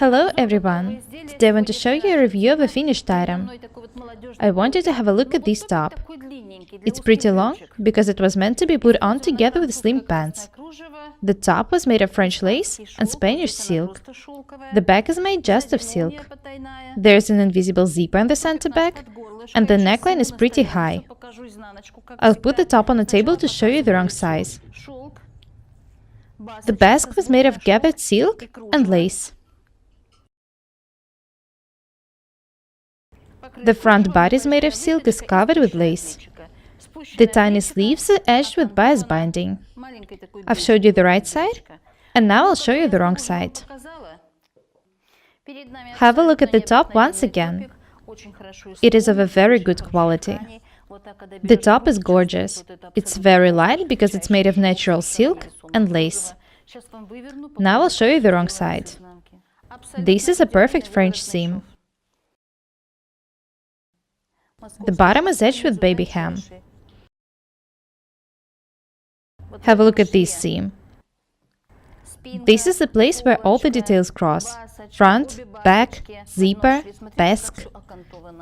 Hello everyone! Today I want to show you a review of a finished item. I want you to have a look at this top. It's pretty long because it was meant to be put on together with slim pants. The top was made of French lace and Spanish silk. The back is made just of silk. There's an invisible zipper on the center back, and the neckline is pretty high. I'll put the top on a table to show you the wrong size. The basque was made of gathered silk and lace. The front bodice made of silk is covered with lace. The tiny sleeves are edged with bias binding. I've showed you the right side, and now I'll show you the wrong side. Have a look at the top once again. It is of a very good quality. The top is gorgeous. It's very light because it's made of natural silk and lace. Now I'll show you the wrong side. This is a perfect French seam. The bottom is edged with baby hem. Have a look at this seam. This is the place where all the details cross. Front, back, zipper, basque.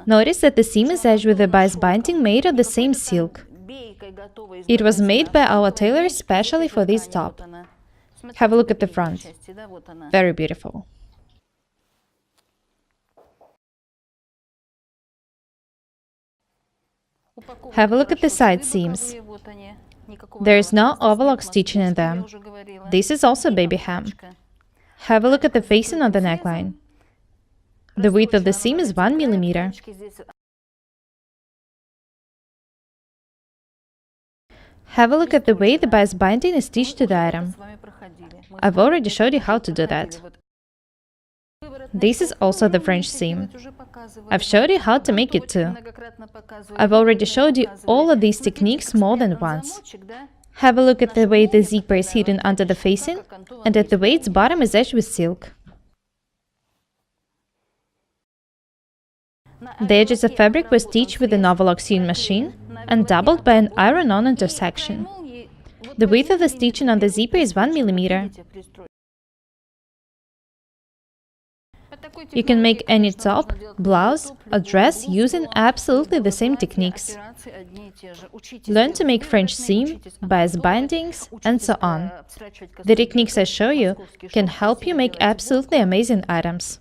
Notice that the seam is edged with a bias binding made of the same silk. It was made by our tailor especially for this top. Have a look at the front. Very beautiful. Have a look at the side seams. There is no overlock stitching in them. This is also baby hem. Have a look at the facing on the neckline. The width of the seam is 1 millimeter. Have a look at the way the bias binding is stitched to the item. I've already showed you how to do that. This is also the French seam. I've showed you how to make it too. I've already showed you all of these techniques more than once. Have a look at the way the zipper is hidden under the facing and at the way its bottom is edged with silk. The edges of fabric were stitched with an overlock sewing machine and doubled by an iron-on intersection. The width of the stitching on the zipper is 1 millimeter. You can make any top, blouse or dress using absolutely the same techniques. Learn to make French seam, bias bindings, and so on. The techniques I show you can help you make absolutely amazing items.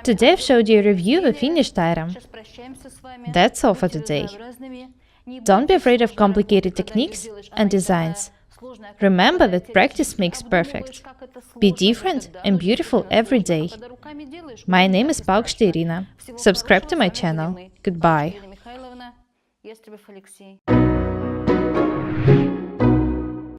Today I've showed you a review of a finished item. That's all for today. Don't be afraid of complicated techniques and designs. Remember that practice makes perfect. Be different and beautiful every day. My name is Paukshte Irina. Subscribe to my channel. Goodbye.